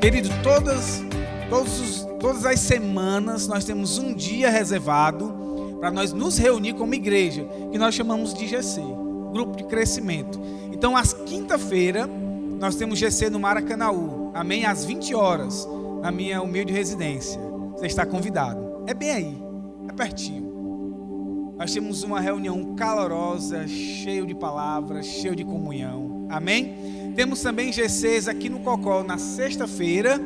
Querido, todas as semanas nós temos um dia reservado para nós nos reunir como igreja, que nós chamamos de GC, Grupo de Crescimento. Então, às quinta-feira, nós temos GC no Maracanaú, amém? Às 20 horas, na minha humilde residência. Você está convidado. É bem aí, é pertinho. Nós temos uma reunião calorosa, cheio de palavras, cheio de comunhão, amém? Temos também GCs aqui no Cocó na sexta-feira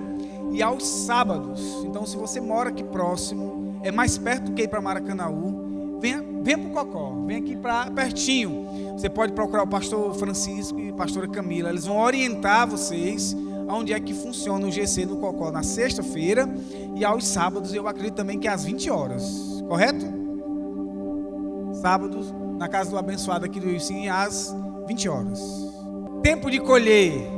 e aos sábados. Então, se você mora aqui próximo, é mais perto do que ir para Maracanaú, venha para o Cocó, vem aqui para pertinho. Você pode procurar o pastor Francisco e a pastora Camila, eles vão orientar vocês aonde é que funciona o GC no Cocó na sexta-feira e aos sábados, eu acredito também que é às 20 horas, correto? Sábados, na casa do abençoado aqui do Ilcim, às 20 horas. Tempo de colher,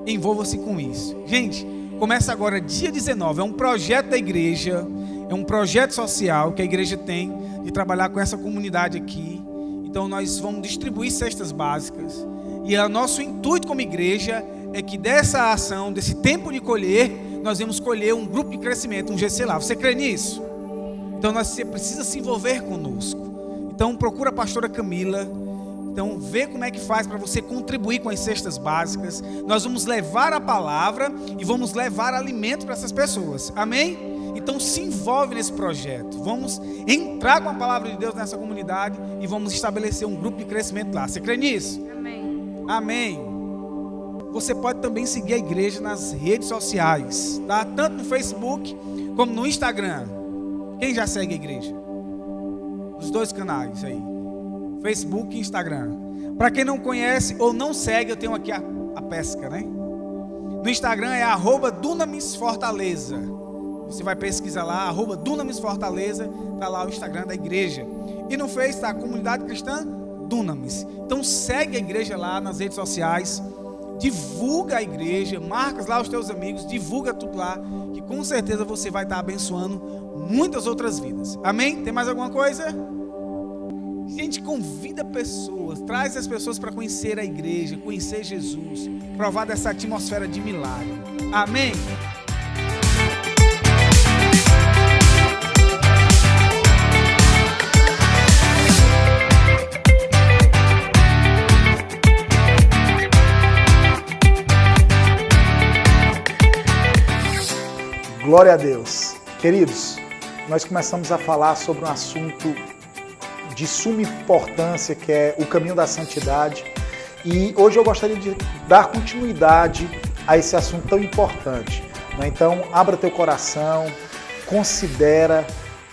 envolva-se com isso. Gente, começa agora dia 19, é um projeto da igreja, é um projeto social que a igreja tem de trabalhar com essa comunidade aqui. Então nós vamos distribuir cestas básicas e o nosso intuito como igreja é que dessa ação, desse tempo de colher, nós vamos colher um grupo de crescimento, um GC lá. Você crê nisso? Então você precisa se envolver conosco. Então procura a pastora Camila. Então, vê como é que faz para você contribuir com as cestas básicas. Nós vamos levar a palavra e vamos levar alimento para essas pessoas. Amém? Então, se envolve nesse projeto. Vamos entrar com a palavra de Deus nessa comunidade e vamos estabelecer um grupo de crescimento lá. Você crê nisso? Amém. Amém. Você pode também seguir a igreja nas redes sociais, tá? Tanto no Facebook como no Instagram. Quem já segue a igreja? Os dois canais aí. Facebook e Instagram. Para quem não conhece ou não segue, eu tenho aqui a pesca, né? No Instagram é @DunamisFortaleza. Você vai pesquisar lá, @DunamisFortaleza, tá lá o Instagram da igreja. E no Face tá a Comunidade Cristã Dunamis. Então segue a igreja lá nas redes sociais, divulga a igreja, marca lá os teus amigos, divulga tudo lá, que com certeza você vai estar abençoando muitas outras vidas. Amém? Tem mais alguma coisa? Gente, convida pessoas, traz as pessoas para conhecer a igreja, conhecer Jesus, provar dessa atmosfera de milagre. Amém? Glória a Deus. Queridos, nós começamos a falar sobre um assunto de suma importância, que é o caminho da santidade. E hoje eu gostaria de dar continuidade a esse assunto tão importante. Então, abra teu coração, considera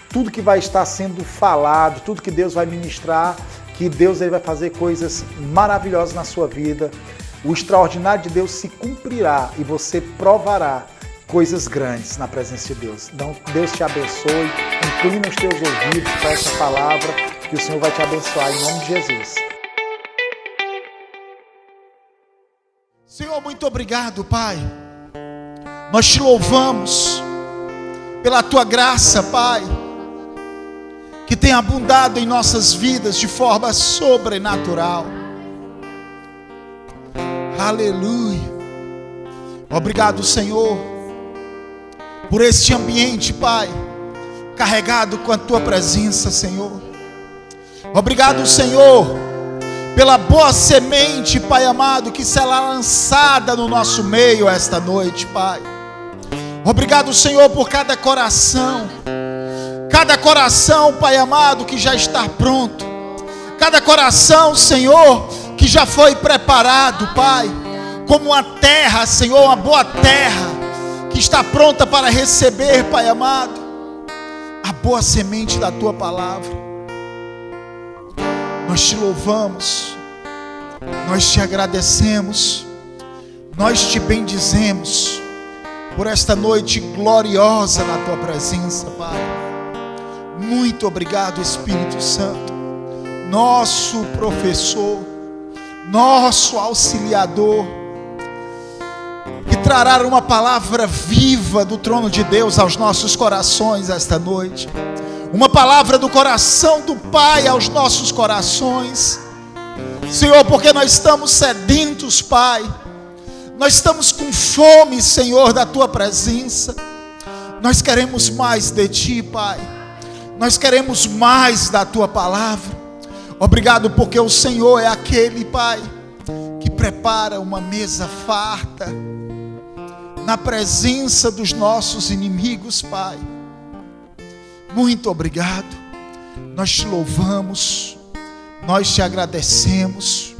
tudo que vai estar sendo falado, tudo que Deus vai ministrar, que Deus ele vai fazer coisas maravilhosas na sua vida. O extraordinário de Deus se cumprirá e você provará coisas grandes na presença de Deus. Então, Deus te abençoe, inclina os teus ouvidos para essa palavra, que o Senhor vai te abençoar em nome de Jesus. Senhor, muito obrigado, Pai. Nós te louvamos pela tua graça, Pai, que tem abundado em nossas vidas de forma sobrenatural. Aleluia. Obrigado, Senhor, por este ambiente, Pai, carregado com a tua presença, Senhor. Obrigado, Senhor, pela boa semente, Pai amado, que será lançada no nosso meio esta noite, Pai. Obrigado, Senhor, por cada coração, Pai amado, que já está pronto, cada coração, Senhor, que já foi preparado, Pai, como uma terra, Senhor, uma boa terra, que está pronta para receber, Pai amado, a boa semente da tua palavra. Nós te louvamos, nós te agradecemos, nós te bendizemos por esta noite gloriosa na tua presença, Pai. Muito obrigado, Espírito Santo, nosso professor, nosso auxiliador, que trará uma palavra viva do trono de Deus aos nossos corações esta noite. Uma palavra do coração do Pai aos nossos corações. Senhor, porque nós estamos sedentos, Pai. Nós estamos com fome, Senhor, da Tua presença. Nós queremos mais de Ti, Pai. Nós queremos mais da Tua palavra. Obrigado porque o Senhor é aquele, Pai, que prepara uma mesa farta na presença dos nossos inimigos, Pai. Muito obrigado. Nós Te louvamos, nós Te agradecemos,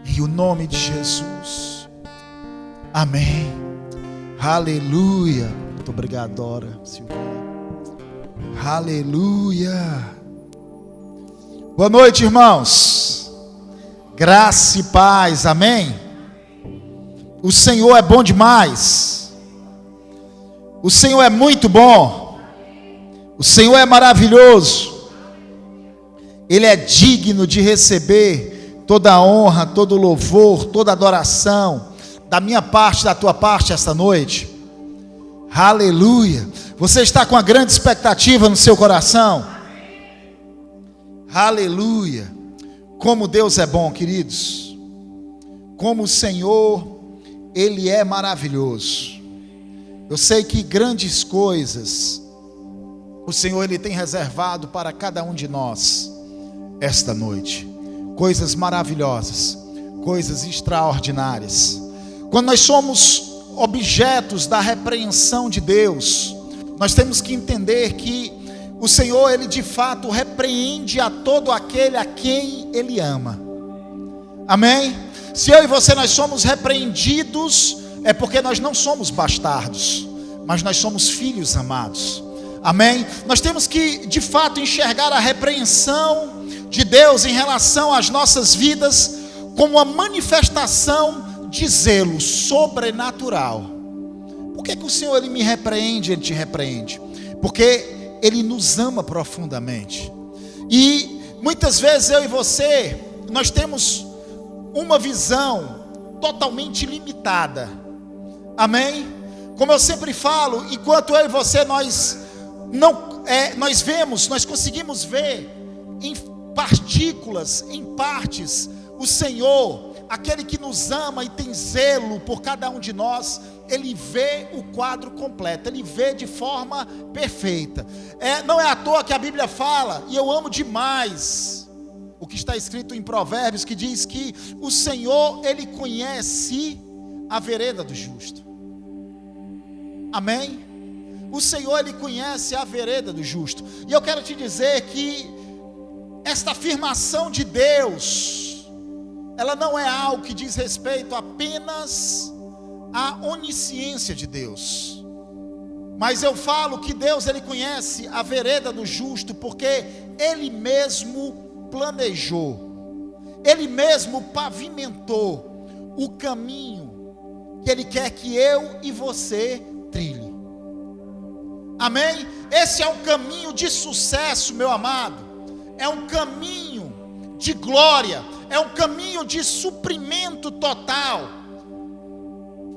em o nome de Jesus. Amém. Aleluia. Muito obrigado, Dora, Silvia. Aleluia. Boa noite, irmãos. Graça e paz. Amém. O Senhor é bom demais. O Senhor é muito bom. O Senhor é maravilhoso. Ele é digno de receber toda a honra, todo o louvor, toda a adoração, da minha parte, da tua parte esta noite. Aleluia. Você está com uma grande expectativa no seu coração? Aleluia. Como Deus é bom, queridos. Como o Senhor, Ele é maravilhoso. Eu sei que grandes coisas o Senhor, Ele tem reservado para cada um de nós esta noite. Coisas maravilhosas, coisas extraordinárias. Quando nós somos objetos da repreensão de Deus, nós temos que entender que o Senhor, Ele de fato repreende a todo aquele a quem Ele ama. Amém? Se eu e você nós somos repreendidos, é porque nós não somos bastardos, mas nós somos filhos amados. Amém? Nós temos que de fato enxergar a repreensão de Deus em relação às nossas vidas como uma manifestação de zelo sobrenatural. Por que o Senhor, Ele me repreende? Ele te repreende porque Ele nos ama profundamente. E muitas vezes eu e você, nós temos uma visão totalmente limitada. Amém? Como eu sempre falo, enquanto eu e você nós conseguimos ver em partículas, em partes, o Senhor, aquele que nos ama e tem zelo por cada um de nós, Ele vê o quadro completo, Ele vê de forma perfeita. Não é à toa que a Bíblia fala, e eu amo demais o que está escrito em Provérbios, que diz que o Senhor, Ele conhece a vereda do justo. Amém? O Senhor, Ele conhece a vereda do justo. E eu quero te dizer que esta afirmação de Deus, ela não é algo que diz respeito apenas à onisciência de Deus. Mas eu falo que Deus, Ele conhece a vereda do justo, porque Ele mesmo planejou, Ele mesmo pavimentou o caminho que Ele quer que eu e você trilhe. Amém? Esse é um caminho de sucesso, meu amado. É um caminho de glória. É um caminho de suprimento total.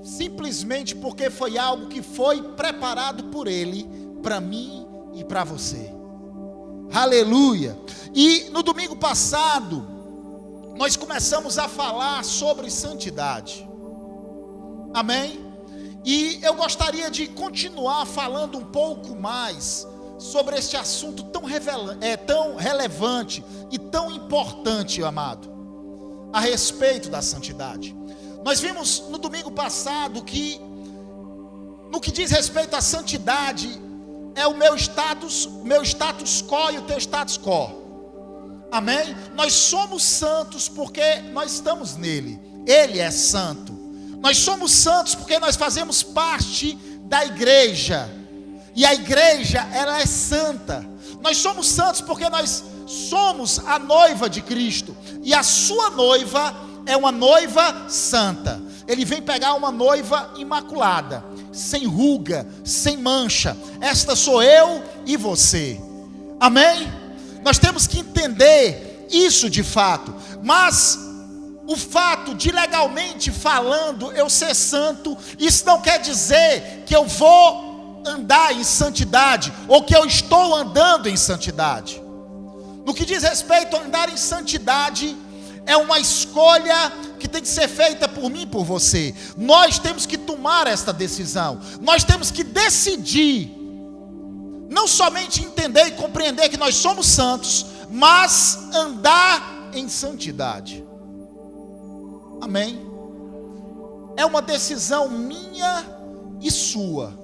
Simplesmente porque foi algo que foi preparado por Ele, para mim e para você. Aleluia. E no domingo passado, nós começamos a falar sobre santidade. Amém? E eu gostaria de continuar falando um pouco mais sobre este assunto tão relevante e tão importante, amado, a respeito da santidade. Nós vimos no domingo passado que, no que diz respeito à santidade, é o meu status quo e o teu status quo. Amém? Nós somos santos porque nós estamos nele. Ele é santo. Nós somos santos porque nós fazemos parte da igreja. E a igreja, ela é santa. Nós somos santos porque nós somos a noiva de Cristo. E a sua noiva é uma noiva santa. Ele vem pegar uma noiva imaculada, sem ruga, sem mancha. Esta sou eu e você. Amém? Nós temos que entender isso de fato. Mas o fato de, legalmente falando, eu ser santo, isso não quer dizer que eu vou andar em santidade, ou que eu estou andando em santidade. No que diz respeito a andar em santidade, é uma escolha que tem que ser feita por mim e por você. Nós temos que tomar esta decisão. Nós temos que decidir. Não somente entender e compreender que nós somos santos, mas andar em santidade. Amém? É uma decisão minha e sua,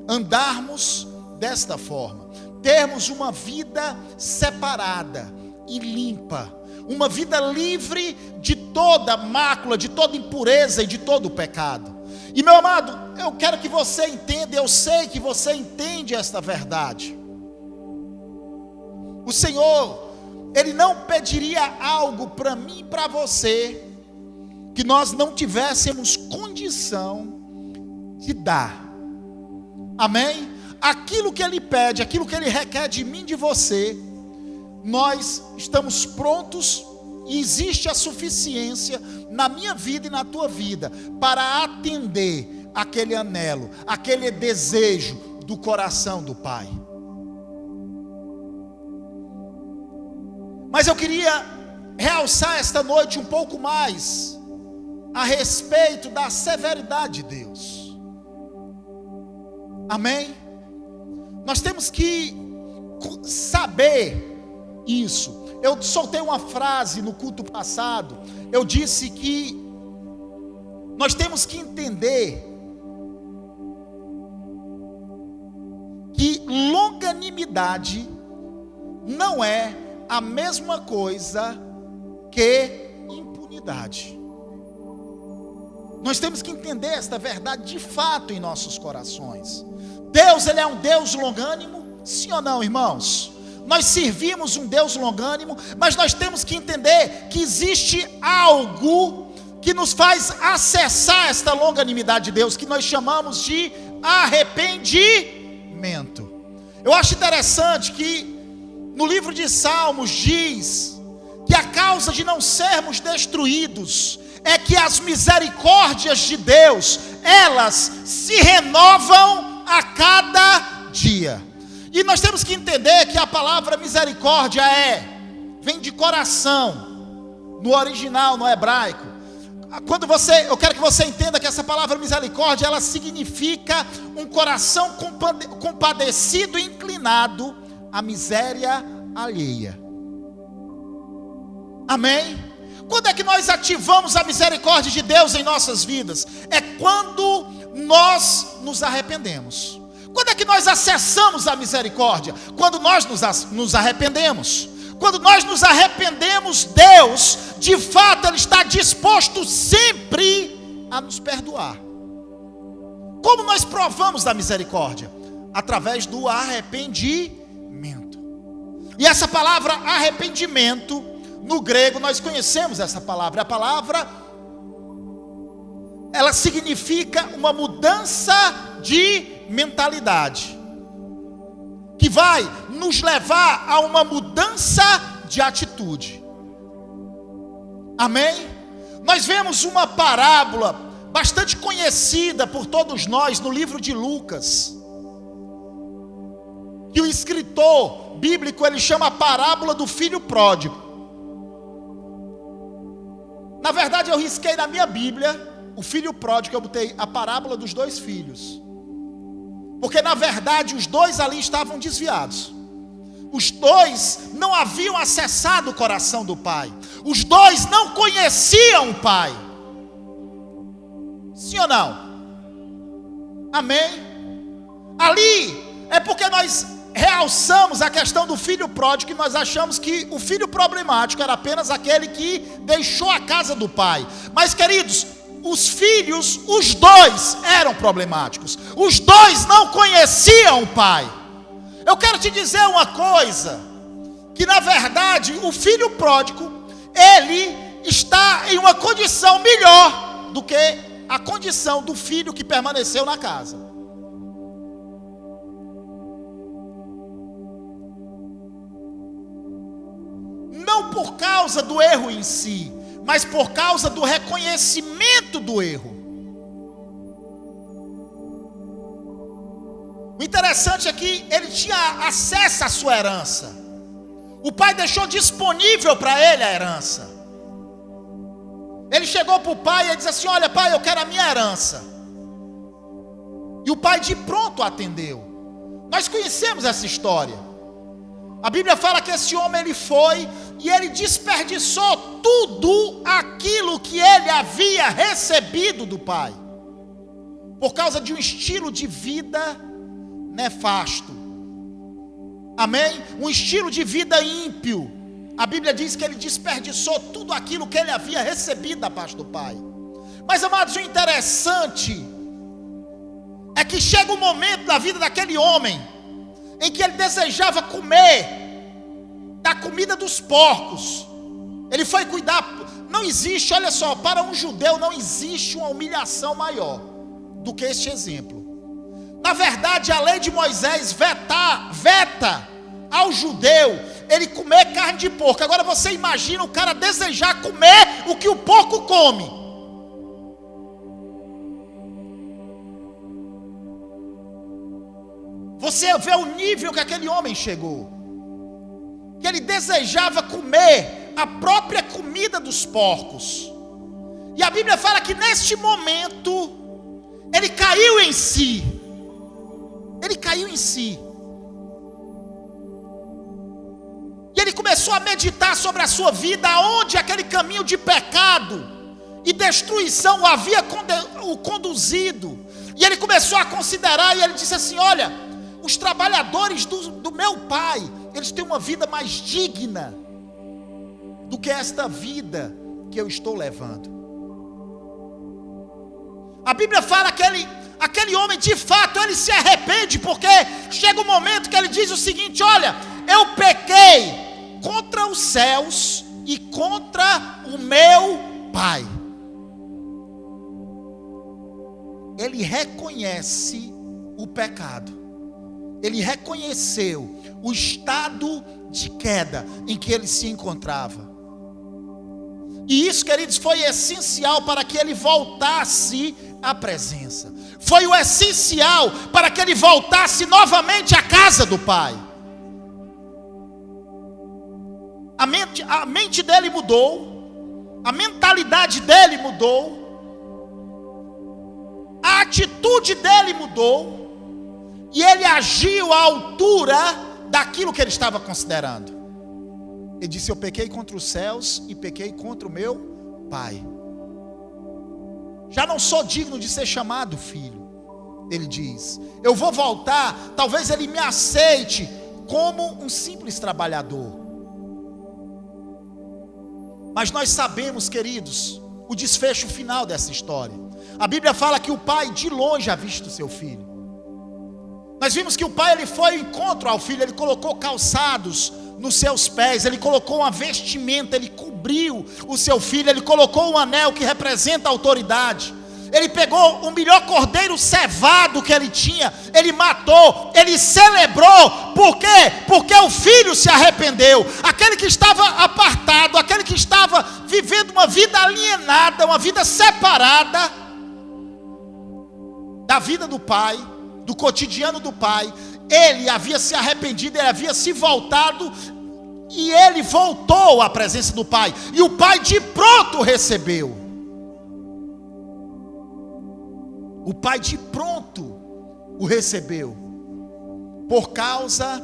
andarmos desta forma, termos uma vida separada e limpa, uma vida livre de toda mácula, de toda impureza e de todo pecado. E meu amado, eu quero que você entenda, eu sei que você entende esta verdade. O Senhor, Ele não pediria algo para mim e para você que nós não tivéssemos condição de dar. Amém? Aquilo que Ele pede, aquilo que Ele requer de mim e de você, nós estamos prontos e existe a suficiência na minha vida e na tua vida para atender aquele anelo, aquele desejo do coração do Pai. Mas eu queria realçar esta noite um pouco mais a respeito da severidade de Deus. Amém? Nós temos que saber isso. Eu soltei uma frase no culto passado. Eu disse que nós temos que entender que longanimidade não é a mesma coisa que impunidade. Nós temos que entender esta verdade de fato em nossos corações. Deus, Ele é um Deus longânimo, sim ou não, irmãos? Nós servimos um Deus longânimo, mas nós temos que entender que existe algo que nos faz acessar esta longanimidade de Deus, que nós chamamos de arrependimento. Eu acho interessante que no livro de Salmos diz que a causa de não sermos destruídos é que as misericórdias de Deus, elas se renovam a cada dia. E nós temos que entender que a palavra misericórdia vem de coração, no original, no hebraico. Eu quero que você entenda que essa palavra misericórdia, ela significa um coração compadecido e inclinado à miséria alheia. Amém? Quando é que nós ativamos a misericórdia de Deus em nossas vidas? É quando nós nos arrependemos. Quando é que nós acessamos a misericórdia? Quando nós nos arrependemos. Quando nós nos arrependemos, Deus, de fato, Ele está disposto sempre a nos perdoar. Como nós provamos da misericórdia? Através do arrependimento. E essa palavra arrependimento, no grego, nós conhecemos essa palavra. A palavra, ela significa uma mudança de mentalidade, que vai nos levar a uma mudança de atitude. Amém? Nós vemos uma parábola bastante conhecida por todos nós no livro de Lucas, que o escritor bíblico, ele chama a parábola do filho pródigo. Na verdade, eu risquei na minha Bíblia o filho pródigo, eu botei a parábola dos dois filhos, porque na verdade os dois ali estavam desviados. Os dois não haviam acessado o coração do Pai. Os dois não conheciam o Pai. Sim ou não? Amém? Ali é porque nós realçamos a questão do filho pródigo, e nós achamos que o filho problemático era apenas aquele que deixou a casa do pai. Mas, queridos, os filhos, os dois eram problemáticos. Os dois não conheciam o pai. Eu quero te dizer uma coisa, que na verdade o filho pródigo, ele está em uma condição melhor do que a condição do filho que permaneceu na casa. Não por causa do erro em si, mas por causa do reconhecimento do erro. O interessante é que ele tinha acesso à sua herança. O pai deixou disponível para ele a herança. Ele chegou para o pai e disse assim: olha pai, eu quero a minha herança. E o pai de pronto atendeu. Nós conhecemos essa história. A Bíblia fala que esse homem ele foi e ele desperdiçou tudo aquilo que ele havia recebido do pai, por causa de um estilo de vida nefasto. Amém? Um estilo de vida ímpio. A Bíblia diz que ele desperdiçou tudo aquilo que ele havia recebido da parte do pai. Mas, amados, o interessante é que chega um momento na vida daquele homem em que ele desejava comer da comida dos porcos. Ele foi cuidar. Não existe, olha só, para um judeu não existe uma humilhação maior do que este exemplo. Na verdade, a lei de Moisés veta ao judeu ele comer carne de porco. Agora você imagina o cara desejar comer o que o porco come. Você vê o nível que aquele homem chegou, que ele desejava comer a própria comida dos porcos. E a Bíblia fala que neste momento ele caiu em si. Ele caiu em si. E ele começou a meditar sobre a sua vida, aonde aquele caminho de pecado e destruição o havia conduzido. E ele começou a considerar, e ele disse assim: olha, os trabalhadores do meu pai, eles têm uma vida mais digna do que esta vida que eu estou levando. A Bíblia fala que aquele homem, de fato, ele se arrepende, porque chega um momento que ele diz o seguinte: olha, eu pequei contra os céus e contra o meu pai. Ele reconhece o pecado. Ele reconheceu o estado de queda em que ele se encontrava. E isso, queridos, foi essencial para que ele voltasse à presença. Foi o essencial para que ele voltasse novamente à casa do Pai. A mente dele mudou, a mentalidade dele mudou, a atitude dele mudou, e ele agiu à altura daquilo que ele estava considerando. Ele disse: eu pequei contra os céus e pequei contra o meu pai. Já não sou digno de ser chamado filho. Ele diz: eu vou voltar, talvez ele me aceite como um simples trabalhador. Mas nós sabemos, queridos, o desfecho final dessa história. A Bíblia fala que o pai de longe ha visto seu filho. Nós vimos que o pai ele foi ao encontro ao filho, ele colocou calçados nos seus pés, ele colocou uma vestimenta, ele cobriu o seu filho, ele colocou um anel que representa a autoridade. Ele pegou o melhor cordeiro cevado que ele tinha, ele matou, ele celebrou. Por quê? Porque o filho se arrependeu. Aquele que estava apartado, aquele que estava vivendo uma vida alienada, uma vida separada da vida do pai, do cotidiano do pai, ele havia se arrependido, ele havia se voltado, e ele voltou à presença do pai, e o pai de pronto o recebeu. O pai de pronto o recebeu, por causa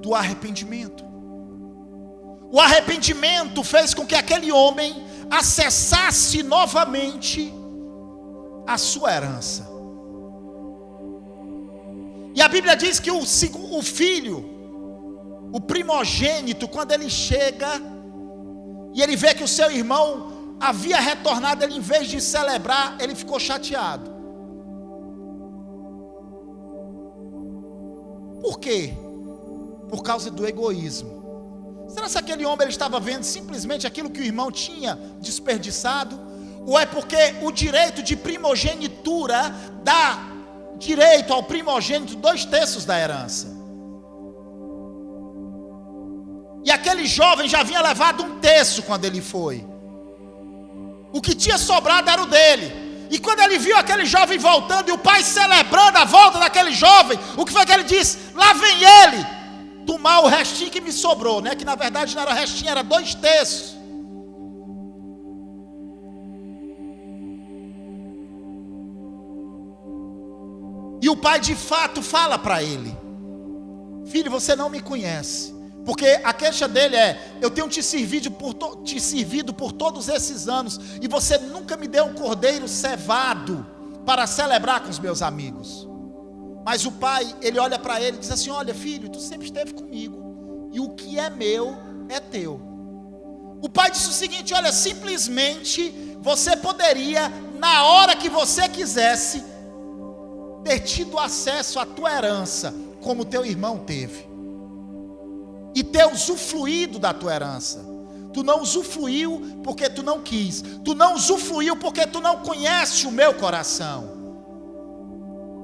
do arrependimento. O arrependimento fez com que aquele homem acessasse novamente a sua herança. E a Bíblia diz que o filho, o primogênito, quando ele chega e ele vê que o seu irmão havia retornado, ele, em vez de celebrar, ele ficou chateado. Por quê? Por causa do egoísmo. Será que aquele homem ele estava vendo simplesmente aquilo que o irmão tinha desperdiçado? Ou é porque o direito de primogenitura dá direito ao primogênito 2/3 da herança? E aquele jovem já havia levado 1/3 quando ele foi. O que tinha sobrado era o dele. E quando ele viu aquele jovem voltando e o pai celebrando a volta daquele jovem, o que foi que ele disse? Lá vem ele tomar o restinho que me sobrou, né? Que na verdade não era restinho, era 2/3. E o pai de fato fala para ele: filho, você não me conhece. Porque a queixa dele é: eu tenho te servido por todos esses anos, e você nunca me deu um cordeiro cevado para celebrar com os meus amigos. Mas o pai, ele olha para ele e diz assim: olha filho, tu sempre esteve comigo, e o que é meu é teu. O pai disse o seguinte: olha, simplesmente você poderia, na hora que você quisesse, ter tido acesso à tua herança, como teu irmão teve, e ter usufruído da tua herança. Tu não usufruiu porque tu não quis. Tu não usufruiu porque tu não conhece o meu coração.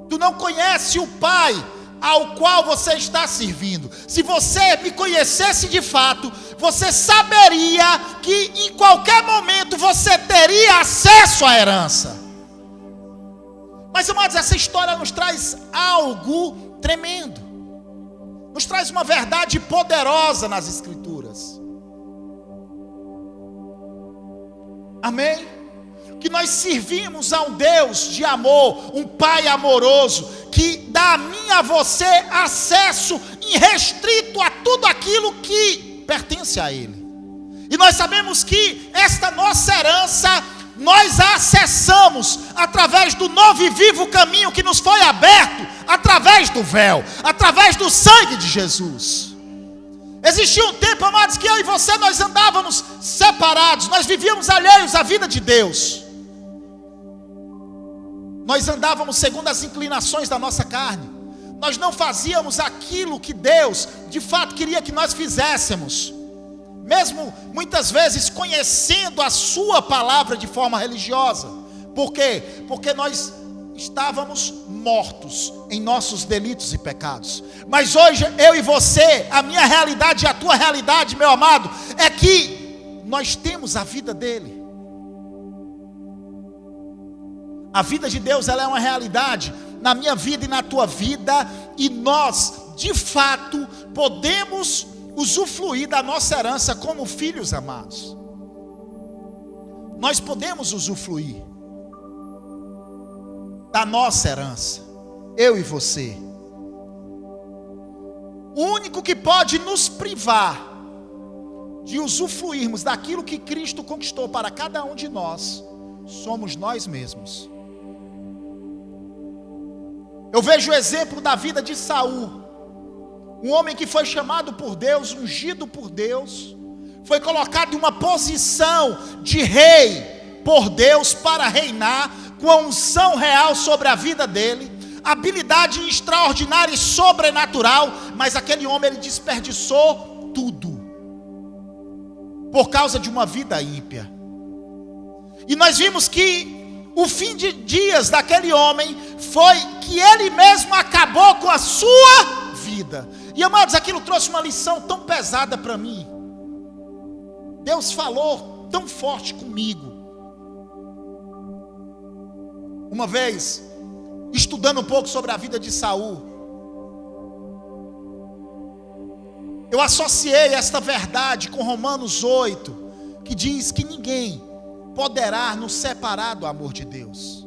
Tu não conhece o Pai ao qual você está servindo. Se você me conhecesse de fato, você saberia que em qualquer momento você teria acesso à herança. Mas, amados, essa história nos traz algo tremendo. Nos traz uma verdade poderosa nas Escrituras. Amém? Que nós servimos a um Deus de amor, um Pai amoroso, que dá a mim e a você acesso irrestrito a tudo aquilo que pertence a Ele. E nós sabemos que esta nossa herança, nós a acessamos através do novo e vivo caminho que nos foi aberto, através do véu, através do sangue de Jesus. Existia um tempo, amados, que eu e você, nós andávamos separados, nós vivíamos alheios à vida de Deus. Nós andávamos segundo as inclinações da nossa carne. Nós não fazíamos aquilo que Deus, de fato, queria que nós fizéssemos. Mesmo, muitas vezes, conhecendo a sua palavra de forma religiosa. Por quê? Porque nós estávamos mortos em nossos delitos e pecados. Mas hoje, eu e você, a minha realidade e a tua realidade, meu amado, é que nós temos a vida dele. A vida de Deus, ela é uma realidade na minha vida e na tua vida, e nós, de fato, podemos usufruir da nossa herança como filhos amados. Nós podemos usufruir da nossa herança, eu e você. O único que pode nos privar de usufruirmos daquilo que Cristo conquistou para cada um de nós, somos nós mesmos. Eu vejo o exemplo da vida de Saul, um homem que foi chamado por Deus, ungido por Deus, foi colocado em uma posição de rei por Deus para reinar, com a unção real sobre a vida dele, habilidade extraordinária e sobrenatural, mas aquele homem, ele desperdiçou tudo, por causa de uma vida ímpia. E nós vimos que o fim de dias daquele homem foi que ele mesmo acabou com a sua vida. E, amados, aquilo trouxe uma lição tão pesada para mim. Deus falou tão forte comigo. Uma vez, estudando um pouco sobre a vida de Saul, eu associei esta verdade com Romanos 8, que diz que ninguém poderá nos separar do amor de Deus.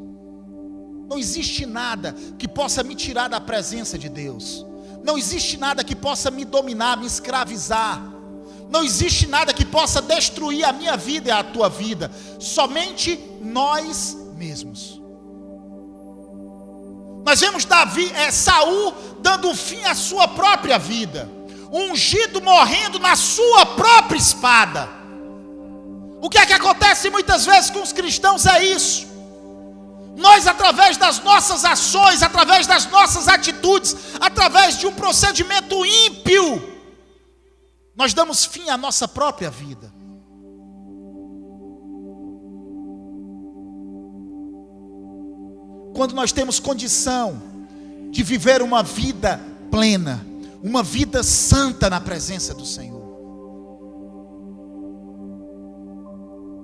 Não existe nada que possa me tirar da presença de Deus. Não existe nada que possa me dominar, me escravizar. Não existe nada que possa destruir a minha vida e a tua vida. Somente nós mesmos. Nós vemos Saul dando fim à sua própria vida. O ungido morrendo na sua própria espada. O que é que acontece muitas vezes com os cristãos é isso. Nós, através das nossas ações, através das nossas atitudes, através de um procedimento ímpio, nós damos fim à nossa própria vida. Quando nós temos condição de viver uma vida plena, uma vida santa na presença do Senhor.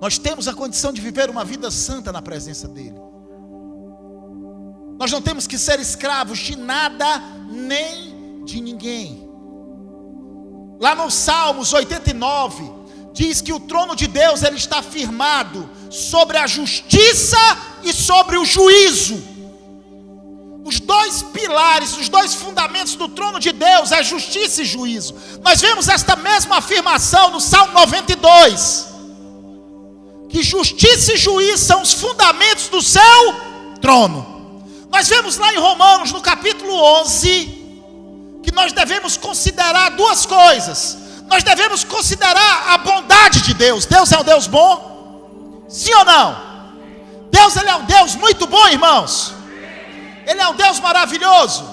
Nós temos a condição de viver uma vida santa na presença dEle. Nós não temos que ser escravos de nada, nem de ninguém. Lá no Salmos 89, diz que o trono de Deus, ele está firmado sobre a justiça e sobre o juízo. Os dois pilares, os dois fundamentos do trono de Deus é justiça e juízo. Nós vemos esta mesma afirmação no Salmo 92, que justiça e juízo são os fundamentos do seu trono. Nós vemos lá em Romanos, no capítulo 11, que nós devemos considerar duas coisas. Nós devemos considerar a bondade de Deus. Deus é um Deus bom? Sim ou não? Deus, ele é um Deus muito bom, irmãos. Ele é um Deus maravilhoso.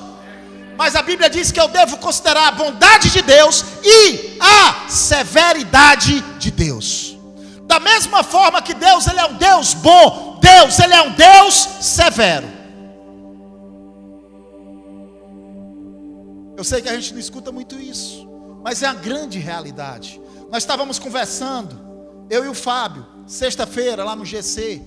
Mas a Bíblia diz que eu devo considerar a bondade de Deus e a severidade de Deus. Da mesma forma que Deus, ele é um Deus bom, Deus, ele é um Deus severo. Eu sei que a gente não escuta muito isso, mas é a grande realidade. Nós estávamos conversando, eu e o Fábio, sexta-feira lá no GC,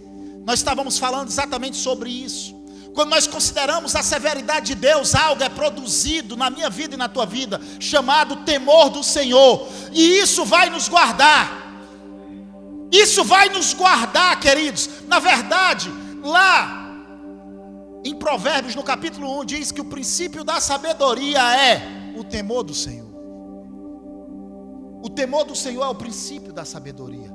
nós estávamos falando exatamente sobre isso. Quando nós consideramos a severidade de Deus, algo é produzido na minha vida e na tua vida, chamado temor do Senhor, e isso vai nos guardar. Isso vai nos guardar, queridos. Na verdade, lá em Provérbios, no capítulo 1, diz que o princípio da sabedoria é o temor do Senhor. O temor do Senhor é o princípio da sabedoria.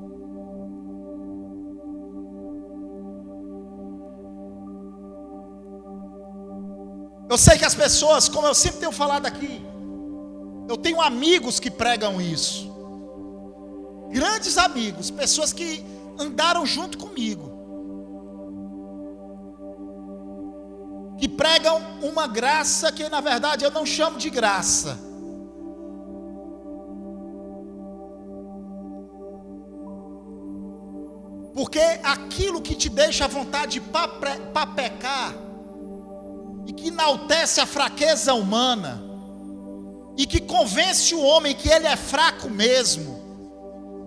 Eu sei que as pessoas, como eu sempre tenho falado aqui, eu tenho amigos que pregam isso. Grandes amigos, pessoas que andaram junto comigo, que pregam uma graça que na verdade eu não chamo de graça. Porque aquilo que te deixa à vontade para pecar, e que enaltece a fraqueza humana, e que convence o homem que ele é fraco mesmo,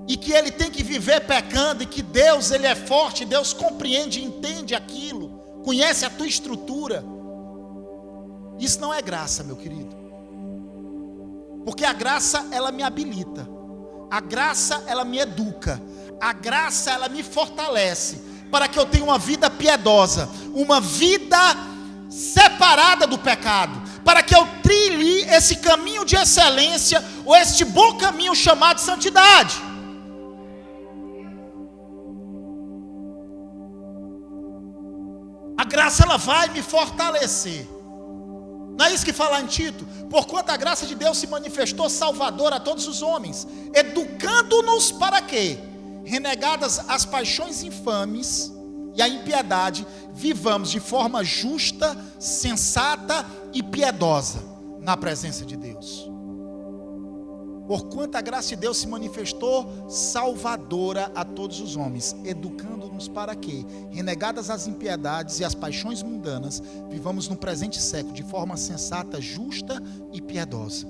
e que ele tem que viver pecando, e que Deus, ele é forte, Deus compreende e entende aquilo, conhece a tua estrutura. Isso não é graça, meu querido. Porque a graça, ela me habilita. A graça, ela me educa. A graça, ela me fortalece para que eu tenha uma vida piedosa, uma vida separada do pecado, para que eu trilhe esse caminho de excelência, ou este bom caminho chamado santidade. A graça, ela vai me fortalecer. Não é isso que fala em Tito? Porquanto a graça de Deus se manifestou salvadora a todos os homens, educando-nos para quê? Renegadas as paixões infames e a impiedade, vivamos de forma justa, sensata e piedosa na presença de Deus. Porquanto a graça de Deus se manifestou salvadora a todos os homens, educando-nos para quê? Renegadas as impiedades e as paixões mundanas, vivamos no presente século de forma sensata, justa e piedosa,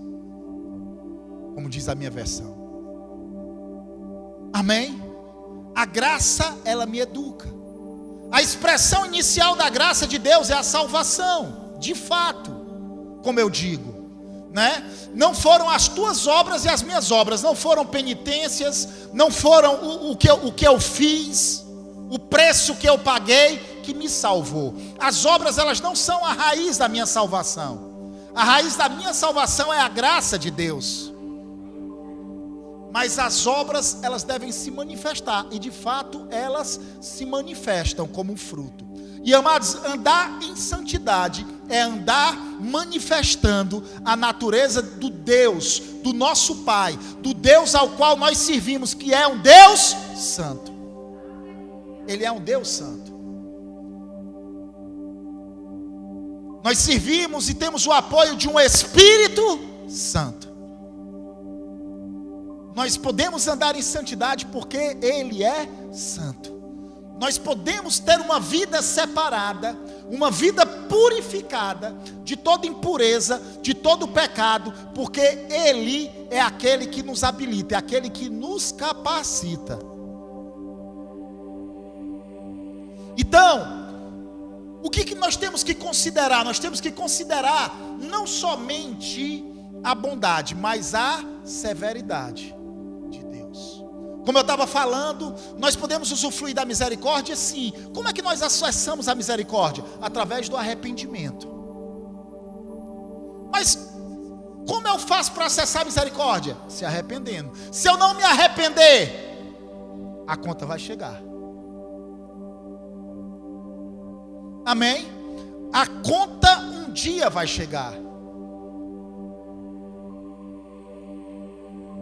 como diz a minha versão. Amém? A graça, ela me educa. A expressão inicial da graça de Deus é a salvação, de fato, como eu digo, né? Não foram as tuas obras e as minhas obras, não foram penitências, não foram o que eu fiz, o preço que eu paguei que me salvou. As obras, elas não são a raiz da minha salvação. A raiz da minha salvação é a graça de Deus. Mas as obras, elas devem se manifestar, e de fato elas se manifestam como um fruto. E amados, andar em santidade é andar manifestando a natureza do Deus, do nosso Pai, do Deus ao qual nós servimos, que é um Deus santo. Ele é um Deus santo. Nós servimos e temos o apoio de um Espírito Santo. Nós podemos andar em santidade porque Ele é santo. Nós podemos ter uma vida separada, uma vida purificada de toda impureza, de todo pecado, porque Ele é aquele que nos habilita, é aquele que nos capacita. Então, o que nós temos que considerar? Nós temos que considerar não somente a bondade, mas a severidade. Como eu estava falando, nós podemos usufruir da misericórdia, sim. Como é que nós acessamos a misericórdia? Através do arrependimento. Mas como eu faço para acessar a misericórdia? Se arrependendo. Se eu não me arrepender, a conta vai chegar. Amém? A conta um dia vai chegar.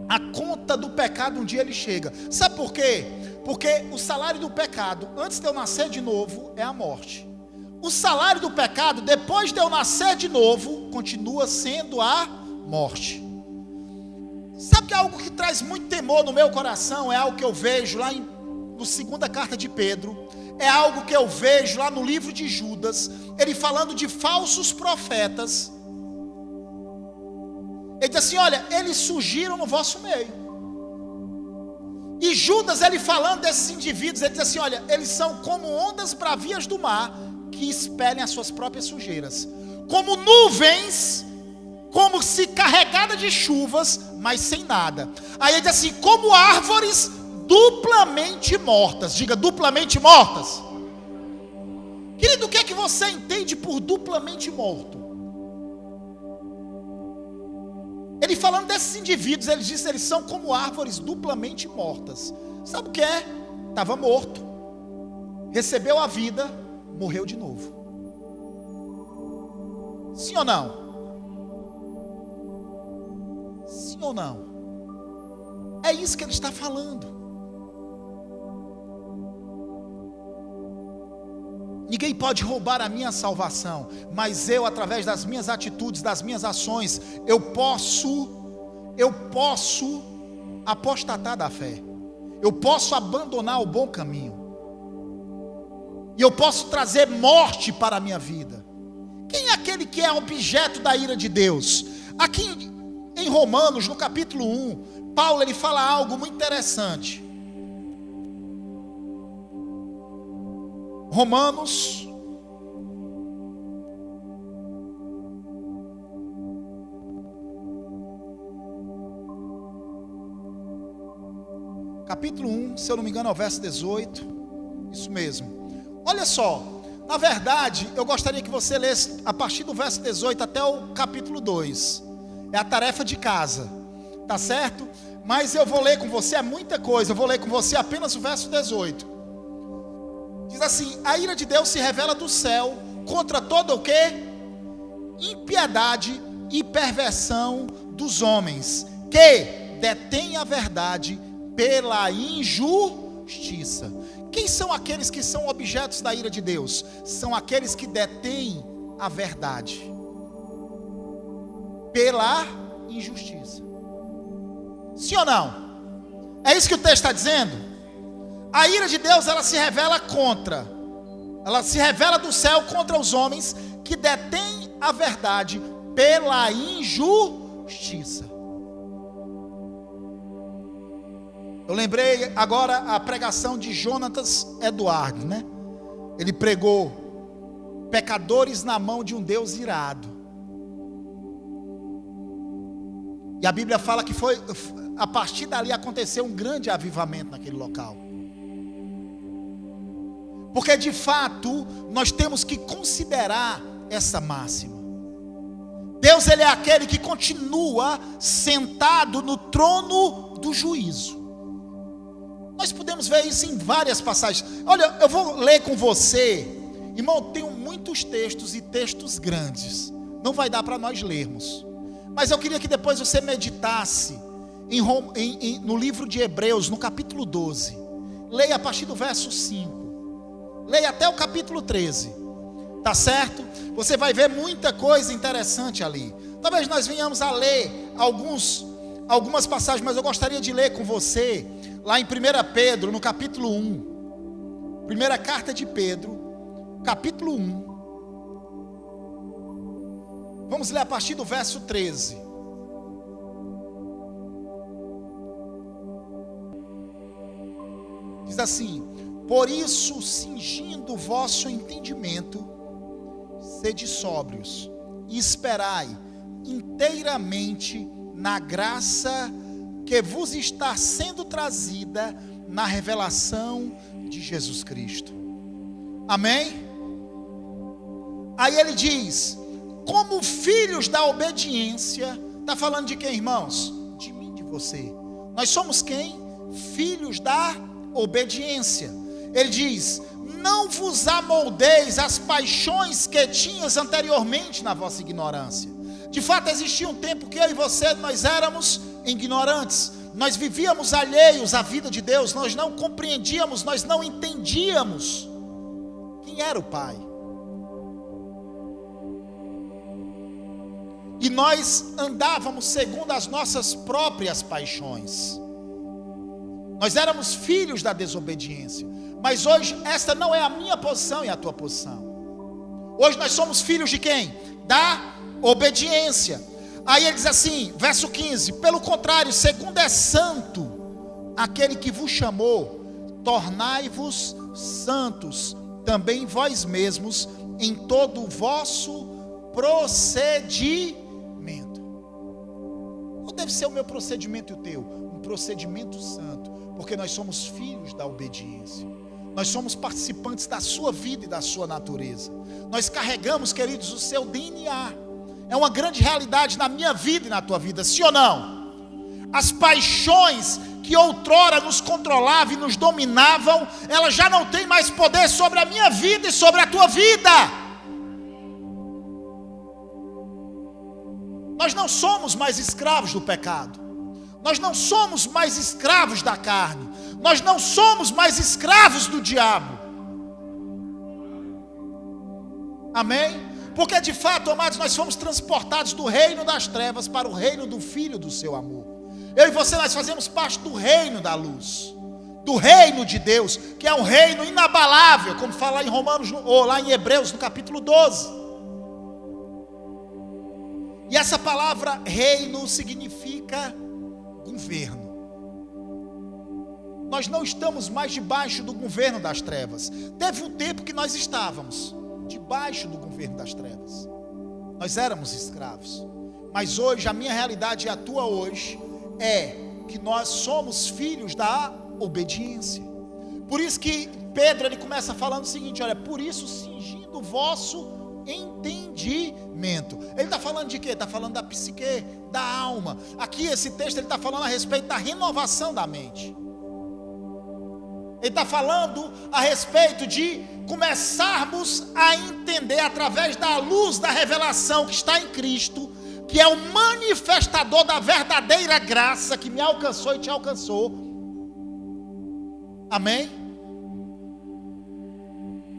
A conta do pecado um dia ele chega. Sabe por quê? Porque o salário do pecado, antes de eu nascer de novo, é a morte. O salário do pecado, depois de eu nascer de novo, continua sendo a morte. Sabe que é algo que traz muito temor no meu coração? É algo que eu vejo lá no segunda carta de Pedro. É algo que eu vejo lá no livro de Judas. Ele falando de falsos profetas. Ele diz assim, olha, eles surgiram no vosso meio. E Judas, ele falando desses indivíduos, ele diz assim, olha, eles são como ondas bravias do mar, que expelem as suas próprias sujeiras. Como nuvens, como se carregada de chuvas, mas sem nada. Aí ele diz assim, como árvores duplamente mortas. Diga, duplamente mortas. Querido, o que é que você entende por duplamente morto? Ele falando desses indivíduos, ele disse, eles são como árvores duplamente mortas. Sabe o que é? Estava morto, recebeu a vida, morreu de novo. Sim ou não? Sim ou não? É isso que ele está falando. Ninguém pode roubar a minha salvação, mas eu, através das minhas atitudes, das minhas ações, eu posso apostatar da fé. Eu posso abandonar o bom caminho. E eu posso trazer morte para a minha vida. Quem é aquele que é objeto da ira de Deus? Aqui em Romanos, no capítulo 1, Paulo ele fala algo muito interessante. Romanos, capítulo 1, se eu não me engano é o verso 18, isso mesmo. Olha só, na verdade, eu gostaria que você lesse a partir do verso 18 até o capítulo 2, é a tarefa de casa, tá certo? Mas eu vou ler com você, é muita coisa, eu vou ler com você apenas o verso 18. Diz assim, a ira de Deus se revela do céu contra toda o quê? Impiedade e perversão dos homens, que detêm a verdade pela injustiça. Quem são aqueles que são objetos da ira de Deus? São aqueles que detêm a verdade pela injustiça. Sim ou não? É isso que o texto está dizendo? A ira de Deus, ela se revela do céu contra os homens que detêm a verdade pela injustiça. Eu lembrei agora a pregação de Jonatas Edwards, né? Ele pregou pecadores na mão de um Deus irado. E a Bíblia fala que foi, a partir dali aconteceu um grande avivamento naquele local. Porque de fato, nós temos que considerar essa máxima. Deus, ele é aquele que continua sentado no trono do juízo. Nós podemos ver isso em várias passagens. Olha, eu vou ler com você. Irmão, eu tenho muitos textos e textos grandes. Não vai dar para nós lermos. Mas eu queria que depois você meditasse no livro de Hebreus, no capítulo 12. Leia a partir do verso 5. Leia até o capítulo 13, tá certo? Você vai ver muita coisa interessante ali. Talvez nós venhamos a ler algumas passagens, mas eu gostaria de ler com você, lá em 1 Pedro, no capítulo 1. Primeira carta de Pedro, capítulo 1. Vamos ler a partir do verso 13. Diz assim: por isso, cingindo o vosso entendimento, sede sóbrios, e esperai inteiramente na graça que vos está sendo trazida na revelação de Jesus Cristo. Amém? Aí ele diz: como filhos da obediência. Está falando de quem, irmãos? De mim, de você. Nós somos quem? Filhos da obediência. Ele diz: não vos amoldeis às paixões que tinhas anteriormente na vossa ignorância. De fato, existia um tempo que eu e você, nós éramos ignorantes. Nós vivíamos alheios à vida de Deus. Nós não compreendíamos, nós não entendíamos quem era o Pai. E nós andávamos segundo as nossas próprias paixões. Nós éramos filhos da desobediência. Mas hoje esta não é a minha posição e a tua posição. Hoje nós somos filhos de quem? Da obediência. Aí ele diz assim, verso 15: pelo contrário, segundo é santo aquele que vos chamou, tornai-vos santos também vós mesmos em todo o vosso procedimento. Qual deve ser o meu procedimento e o teu? Um procedimento santo, porque nós somos filhos da obediência. Nós somos participantes da sua vida e da sua natureza. Nós carregamos, queridos, o seu DNA. É uma grande realidade na minha vida e na tua vida, sim ou não? As paixões que outrora nos controlavam e nos dominavam, elas já não têm mais poder sobre a minha vida e sobre a tua vida. Nós não somos mais escravos do pecado. Nós não somos mais escravos da carne. Nós não somos mais escravos do diabo. Amém? Porque de fato, amados, nós fomos transportados do reino das trevas para o reino do Filho do seu amor. Eu e você, nós fazemos parte do reino da luz, do reino de Deus, que é um reino inabalável, como fala em Romanos, ou lá em Hebreus, no capítulo 12. E essa palavra reino significa governo. Nós não estamos mais debaixo do governo das trevas. Teve um tempo que nós estávamos debaixo do governo das trevas. Nós éramos escravos. Mas hoje, a minha realidade e a tua hoje é que nós somos filhos da obediência. Por isso que Pedro, ele começa falando o seguinte: olha, por isso cingindo o vosso entendimento. Ele está falando de quê? Está falando da psique, da alma. Aqui esse texto ele está falando a respeito da renovação da mente. Ele está falando a respeito de começarmos a entender através da luz da revelação que está em Cristo, que é o manifestador da verdadeira graça que me alcançou e te alcançou. Amém?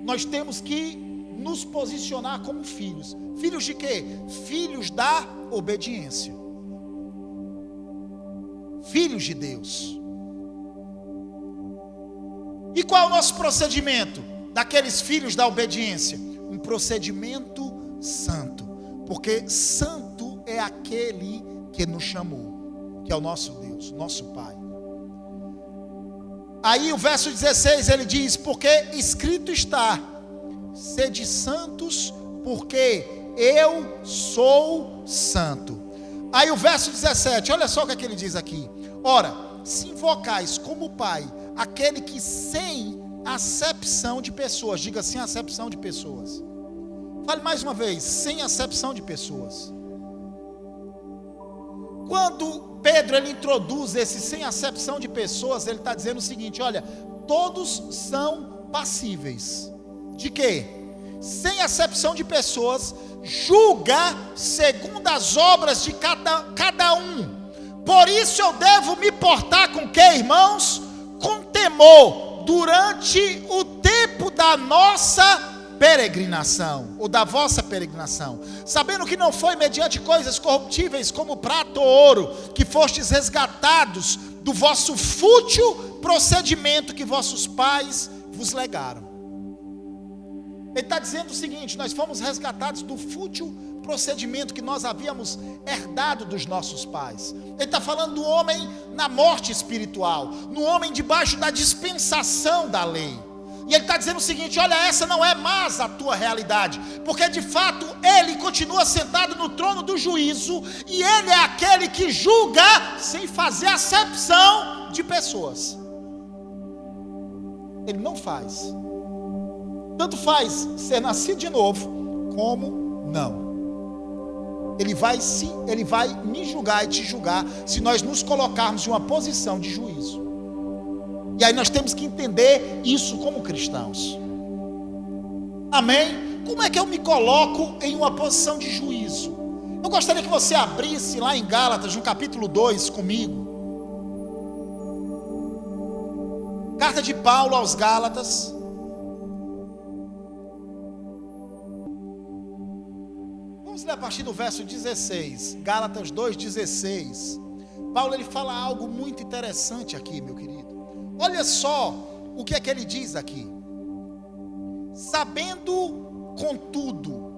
Nós temos que nos posicionar como filhos. Filhos de quê? Filhos da obediência. Filhos de Deus. E qual é o nosso procedimento daqueles filhos da obediência? Um procedimento santo. Porque santo é aquele que nos chamou, que é o nosso Deus, nosso Pai. Aí o verso 16 ele diz: porque escrito está, sede santos, porque eu sou santo. Aí o verso 17, olha só o que ele diz aqui: ora, se invocais como Pai aquele que sem acepção de pessoas, diga sem acepção de pessoas. Fale mais uma vez, sem acepção de pessoas. Quando Pedro ele introduz esse sem acepção de pessoas, ele está dizendo o seguinte: olha, todos são passíveis. De quê? Sem acepção de pessoas, julga segundo as obras de cada um. Por isso eu devo me portar com quê, irmãos? Com temor, durante o tempo da nossa peregrinação, ou da vossa peregrinação, sabendo que não foi mediante coisas corruptíveis como prata ou ouro, que fostes resgatados do vosso fútil procedimento que vossos pais vos legaram. Ele está dizendo o seguinte: nós fomos resgatados do fútil procedimento que nós havíamos herdado dos nossos pais. Ele está falando do homem na morte espiritual, no homem debaixo da dispensação da lei. E ele está dizendo o seguinte: olha, essa não é mais a tua realidade, porque de fato ele continua sentado no trono do juízo, e ele é aquele que julga sem fazer acepção de pessoas. Ele não faz. Tanto faz ser nascido de novo, como não. Ele vai me julgar e te julgar se nós nos colocarmos em uma posição de juízo. E aí nós temos que entender isso como cristãos. Amém? Como é que eu me coloco em uma posição de juízo? Eu gostaria que você abrisse lá em Gálatas, no capítulo 2 comigo. Carta de Paulo aos Gálatas. Vamos ler a partir do verso 16. Gálatas 2:16. Paulo ele fala algo muito interessante aqui, meu querido. Olha só o que é que ele diz aqui. Sabendo, contudo,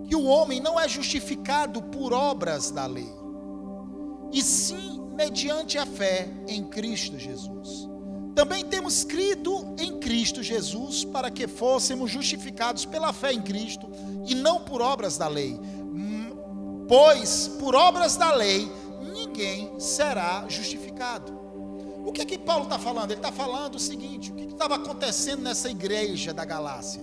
que o homem não é justificado por obras da lei, e sim mediante a fé em Cristo Jesus. Também temos crido em Cristo Jesus para que fôssemos justificados pela fé em Cristo e não por obras da lei. Pois por obras da lei ninguém será justificado. O que é que Paulo está falando? Ele está falando o seguinte: o que estava acontecendo nessa igreja da Galácia?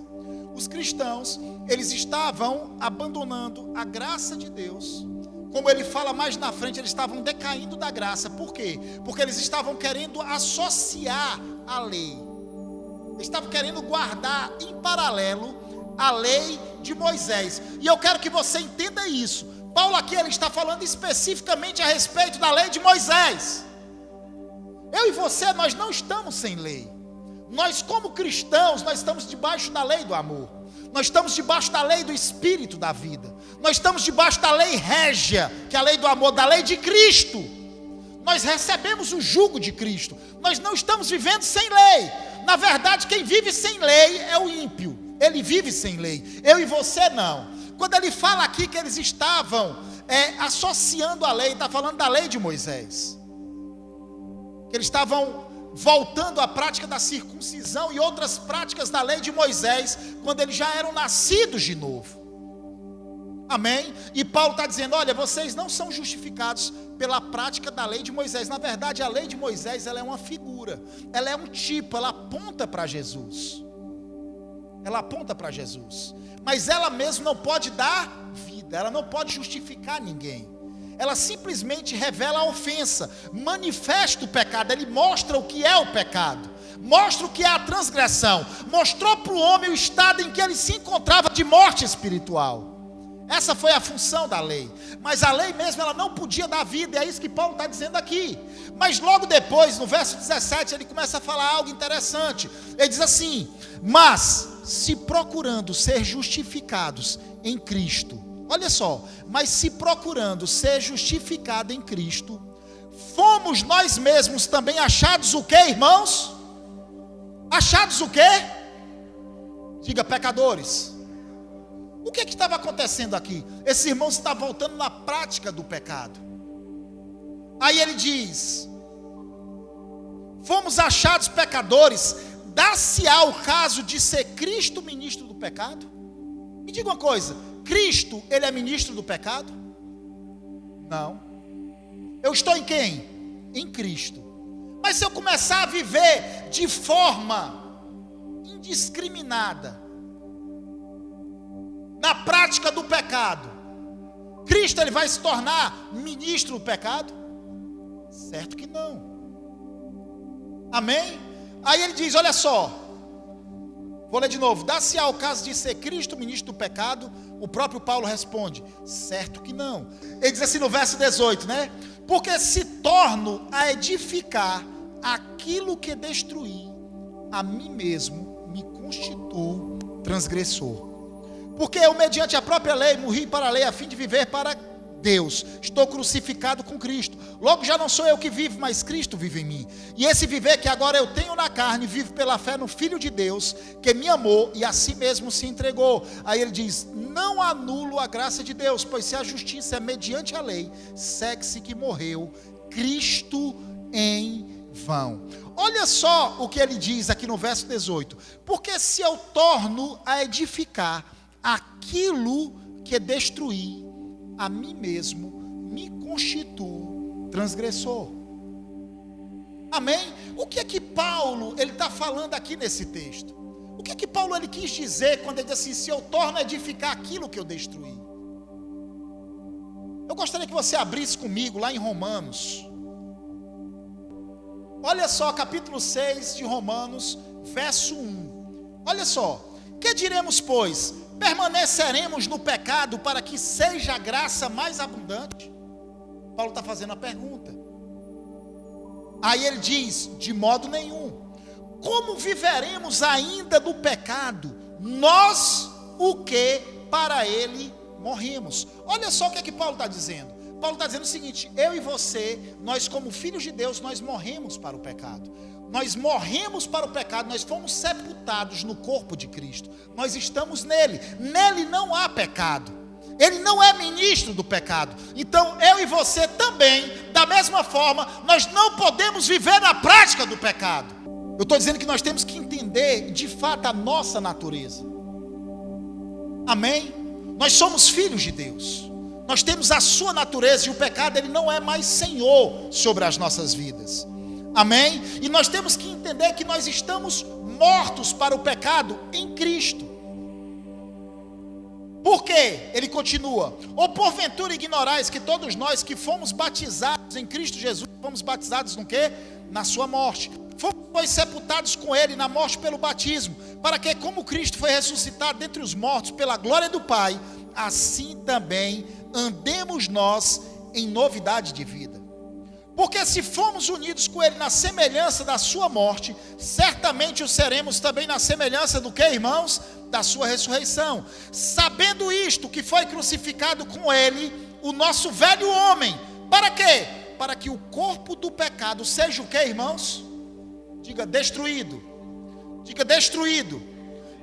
Os cristãos, eles estavam abandonando a graça de Deus. Como ele fala mais na frente, eles estavam decaindo da graça. Por quê? Porque eles estavam querendo associar a lei. Eles estavam querendo guardar em paralelo a lei de Moisés. E eu quero que você entenda isso. Paulo aqui ele está falando especificamente a respeito da lei de Moisés. Eu e você, nós não estamos sem lei. Nós como cristãos, nós estamos debaixo da lei do amor. Nós estamos debaixo da lei do Espírito da vida. Nós estamos debaixo da lei régia, que é a lei do amor, da lei de Cristo. Nós recebemos o jugo de Cristo. Nós não estamos vivendo sem lei. Na verdade, quem vive sem lei é o ímpio. Ele vive sem lei. Eu e você não. Quando ele fala aqui que eles estavam associando a lei, está falando da lei de Moisés. Que eles estavam voltando à prática da circuncisão e outras práticas da lei de Moisés, quando eles já eram nascidos de novo. Amém? E Paulo está dizendo: olha, vocês não são justificados pela prática da lei de Moisés. Na verdade, a lei de Moisés, ela é uma figura, ela é um tipo, ela aponta para Jesus. Ela aponta para Jesus. Mas ela mesma não pode dar vida, ela não pode justificar ninguém. Ela simplesmente revela a ofensa, manifesta o pecado, ele mostra o que é o pecado, mostra o que é a transgressão, mostrou para o homem o estado em que ele se encontrava de morte espiritual. Essa foi a função da lei, mas a lei mesmo ela não podia dar vida, é isso que Paulo está dizendo aqui. Mas logo depois, no verso 17, ele começa a falar algo interessante. Ele diz assim: mas se procurando ser justificados em Cristo, olha só, mas se procurando ser justificado em Cristo, fomos nós mesmos também achados o quê, irmãos? Achados o quê? Diga, pecadores. O que estava acontecendo aqui? Esses irmãos estavam voltando na prática do pecado. Aí ele diz: fomos achados pecadores, dá-se-á o caso de ser Cristo ministro do pecado? Me diga uma coisa, Cristo, ele é ministro do pecado? Não. Eu estou em quem? Em Cristo. Mas se eu começar a viver de forma indiscriminada, na prática do pecado, Cristo ele vai se tornar ministro do pecado? Certo que não. Amém? Aí ele diz, olha só, vou ler de novo: dá-se-á o caso de ser Cristo ministro do pecado? O próprio Paulo responde: certo que não. Ele diz assim no verso 18, né? Porque se torno a edificar aquilo que destruí, a mim mesmo me constituo transgressor. Porque eu, mediante a própria lei, morri para a lei a fim de viver para Deus. Estou crucificado com Cristo. Logo já não sou eu que vivo, mas Cristo vive em mim. E esse viver que agora eu tenho na carne, vivo pela fé no Filho de Deus, que me amou e a si mesmo se entregou. Aí ele diz: não anulo a graça de Deus, pois se a justiça é mediante a lei, segue-se que morreu Cristo em vão. Olha só o que ele diz aqui no verso 18: porque se eu torno a edificar aquilo que destruí, a mim mesmo me constituo transgressor. Amém? O que é que Paulo ele está falando aqui nesse texto? O que é que Paulo ele quis dizer quando ele diz assim: se eu torno a edificar aquilo que eu destruí? Eu gostaria que você abrisse comigo lá em Romanos. Olha só, capítulo 6 de Romanos, verso 1. Olha só. Que diremos, pois? Permaneceremos no pecado para que seja a graça mais abundante? Paulo está fazendo a pergunta. Aí ele diz, de modo nenhum. Como viveremos ainda no pecado, nós o que para ele morremos? Olha só o que é que Paulo está dizendo. Paulo está dizendo o seguinte: eu e você, nós como filhos de Deus, nós morremos para o pecado. Nós morremos para o pecado, nós fomos sepultados no corpo de Cristo. Nós estamos nele. Nele não há pecado. Ele não é ministro do pecado. Então eu e você também, da mesma forma, nós não podemos viver na prática do pecado. Eu estou dizendo que nós temos que entender de fato a nossa natureza. Amém? Nós somos filhos de Deus. Nós temos a sua natureza e o pecado ele não é mais senhor sobre as nossas vidas. Amém? E nós temos que entender que nós estamos mortos para o pecado em Cristo. Por quê? Ele continua: ou porventura ignorais que todos nós que fomos batizados em Cristo Jesus, fomos batizados no quê? Na sua morte. Fomos sepultados com ele na morte pelo batismo, para que como Cristo foi ressuscitado dentre os mortos pela glória do Pai, assim também andemos nós em novidade de vida. Porque se fomos unidos com ele na semelhança da sua morte, certamente o seremos também na semelhança do que, irmãos? Da sua ressurreição. Sabendo isto, que foi crucificado com ele o nosso velho homem. Para quê? Para que o corpo do pecado seja o que, irmãos? Diga destruído. Diga destruído.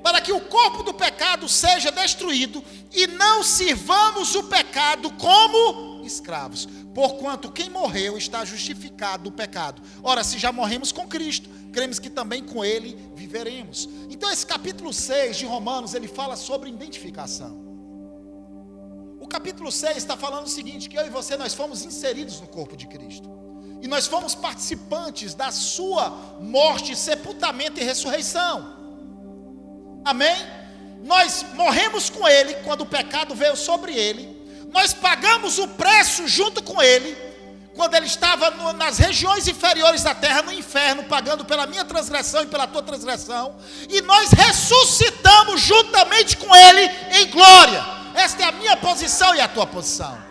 Para que o corpo do pecado seja destruído e não sirvamos o pecado como escravos. Porquanto quem morreu está justificado do pecado. Ora, se já morremos com Cristo, cremos que também com ele viveremos. Então esse capítulo 6 de Romanos, ele fala sobre identificação. O capítulo 6 está falando o seguinte, que eu e você, nós fomos inseridos no corpo de Cristo. E nós fomos participantes da sua morte, sepultamento e ressurreição. Amém? Nós morremos com ele quando o pecado veio sobre ele. Nós pagamos o preço junto com ele, quando ele estava nas regiões inferiores da terra, no inferno, pagando pela minha transgressão e pela tua transgressão. E nós ressuscitamos juntamente com ele em glória. Esta é a minha posição e a tua posição.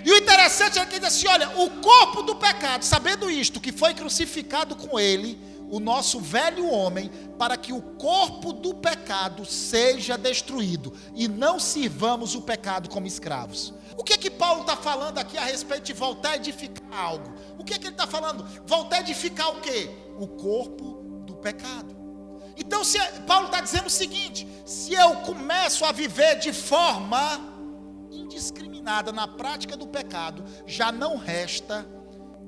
E o interessante é que ele diz assim, olha, o corpo do pecado, sabendo isto, que foi crucificado com ele, o nosso velho homem, para que o corpo do pecado seja destruído e não sirvamos o pecado como escravos. O que é que Paulo está falando aqui a respeito de voltar a edificar algo? O que é que ele está falando? Voltar a edificar o quê? O corpo do pecado. Então Paulo está dizendo o seguinte: se eu começo a viver de forma indiscriminada na prática do pecado, já não resta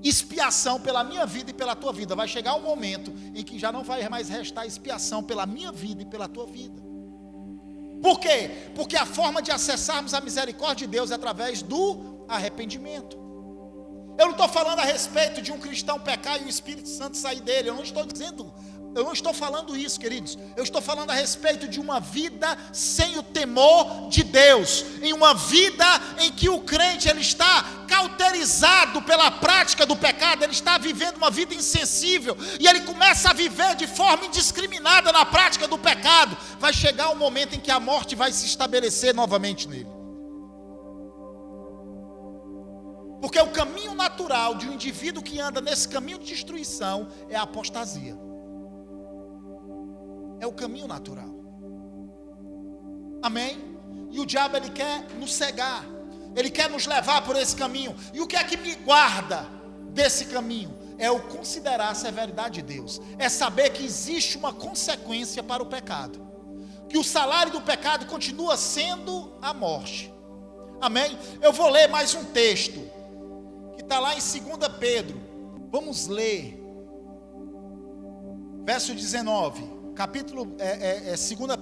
expiação pela minha vida e pela tua vida. Vai chegar um momento em que já não vai mais restar expiação pela minha vida e pela tua vida. Por quê? Porque a forma de acessarmos a misericórdia de Deus é através do arrependimento. Eu não estou falando a respeito de um cristão pecar e o Espírito Santo sair dele. Eu não estou falando isso, queridos. Eu estou falando a respeito de uma vida sem o temor de Deus, em uma vida em que o crente ele está cauterizado pela prática do pecado, ele está vivendo uma vida insensível e ele começa a viver de forma indiscriminada na prática do pecado. Vai chegar um momento em que a morte vai se estabelecer novamente nele. Porque o caminho natural de um indivíduo que anda nesse caminho de destruição é a apostasia. É o caminho natural. Amém? E o diabo ele quer nos cegar. Ele quer nos levar por esse caminho. E o que é que me guarda desse caminho? É o considerar a severidade de Deus. É saber que existe uma consequência para o pecado. Que o salário do pecado continua sendo a morte. Amém? Eu vou ler mais um texto. Que está lá em 2 Pedro. Vamos ler. Verso 19. 2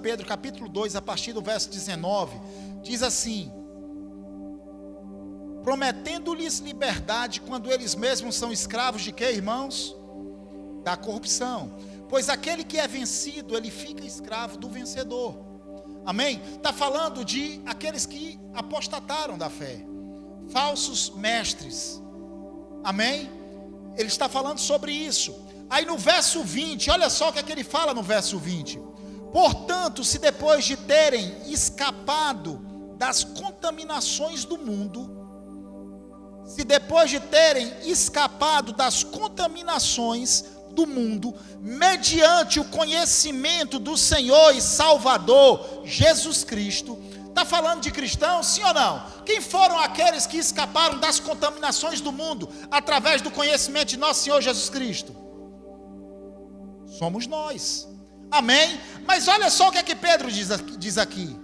Pedro, capítulo 2, a partir do verso 19, diz assim: prometendo-lhes liberdade quando eles mesmos são escravos de quê, irmãos? Da corrupção. Pois aquele que é vencido, ele fica escravo do vencedor. Amém? Está falando de aqueles que apostataram da fé. falsos mestres. Amém? Ele está falando sobre isso. Aí no verso 20, olha só o que é que ele fala no verso 20. Portanto, se depois de terem escapado das contaminações do mundo, mediante o conhecimento do Senhor e Salvador Jesus Cristo. Está falando de cristãos, sim ou não? Quem foram aqueles que escaparam das contaminações do mundo através do conhecimento de nosso Senhor Jesus Cristo? Somos nós. Amém? Mas olha só o que é que Pedro diz aqui.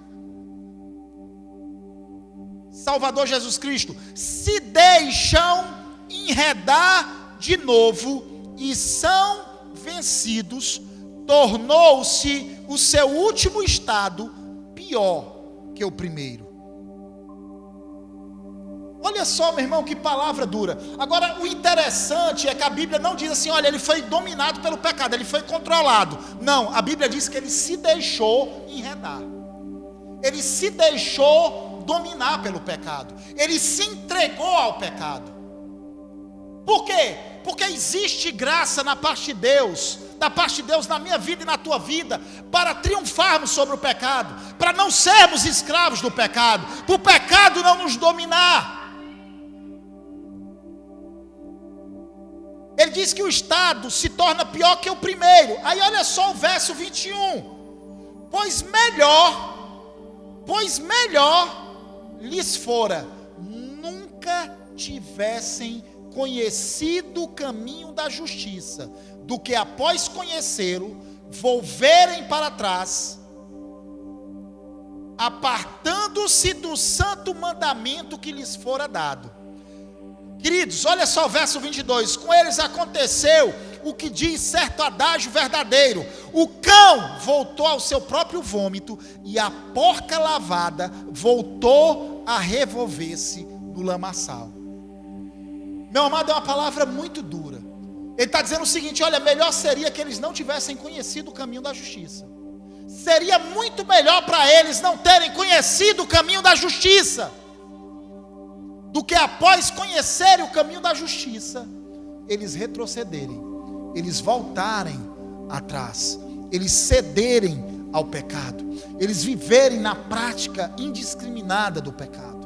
Salvador Jesus Cristo, se deixam enredar de novo e são vencidos, tornou-se o seu último estado pior que o primeiro. Olha só, meu irmão, que palavra dura. Agora, o interessante é que a Bíblia não diz assim, olha, ele foi dominado pelo pecado, ele foi controlado. Não, a Bíblia diz que ele se deixou enredar. Ele se deixou dominar pelo pecado. Ele se entregou ao pecado. Por quê? Porque existe graça da parte de Deus na minha vida e na tua vida, para triunfarmos sobre o pecado, para não sermos escravos do pecado, para o pecado não nos dominar. Ele diz que o estado se torna pior que o primeiro. Aí olha só o verso 21. Pois melhor lhes fora nunca tivessem conhecido o caminho da justiça, do que após conhecê-lo, volverem para trás, apartando-se do santo mandamento que lhes fora dado. Queridos, olha só o verso 22. Com eles aconteceu o que diz certo adágio verdadeiro: o cão voltou ao seu próprio vômito, e a porca lavada voltou a revolver-se no lamaçal. Meu amado, é uma palavra muito dura. Ele está dizendo o seguinte: olha, melhor seria que eles não tivessem conhecido o caminho da justiça. Seria muito melhor para eles não terem conhecido o caminho da justiça, do que após conhecerem o caminho da justiça, eles retrocederem, eles voltarem atrás, eles cederem ao pecado, eles viverem na prática indiscriminada do pecado.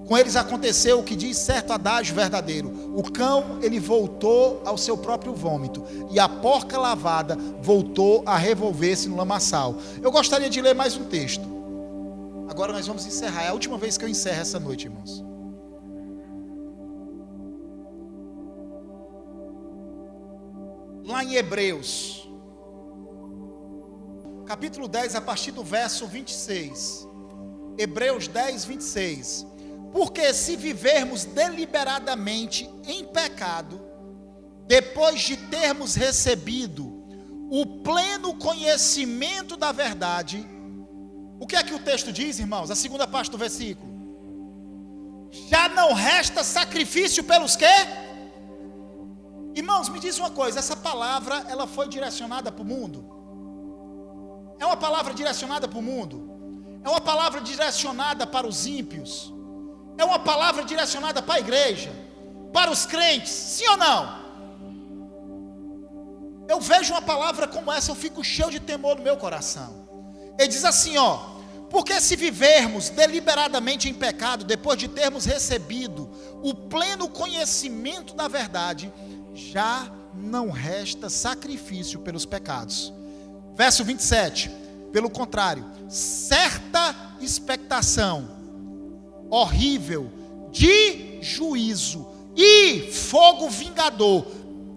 Com eles aconteceu o que diz certo adágio verdadeiro: o cão, ele voltou ao seu próprio vômito, e a porca lavada voltou a revolver-se no lamaçal. Eu gostaria de ler mais um texto. Agora nós vamos encerrar, é a última vez que eu encerro essa noite, irmãos. Lá em Hebreus, capítulo 10, a partir do verso 26. Hebreus 10, 26. Porque se vivermos deliberadamente em pecado, depois de termos recebido o pleno conhecimento da verdade, o que é que o texto diz, irmãos? A segunda parte do versículo: já não resta sacrifício pelos quê? Irmãos, me diz uma coisa, essa palavra, ela foi direcionada para o mundo? É uma palavra direcionada para o mundo? É uma palavra direcionada para os ímpios? É uma palavra direcionada para a igreja? Para os crentes? Sim ou não? Eu vejo uma palavra como essa, eu fico cheio de temor no meu coração. Ele diz assim, ó: porque se vivermos deliberadamente em pecado, depois de termos recebido o pleno conhecimento da verdade, já não resta sacrifício pelos pecados. Verso 27, pelo contrário, certa expectação horrível de juízo e fogo vingador,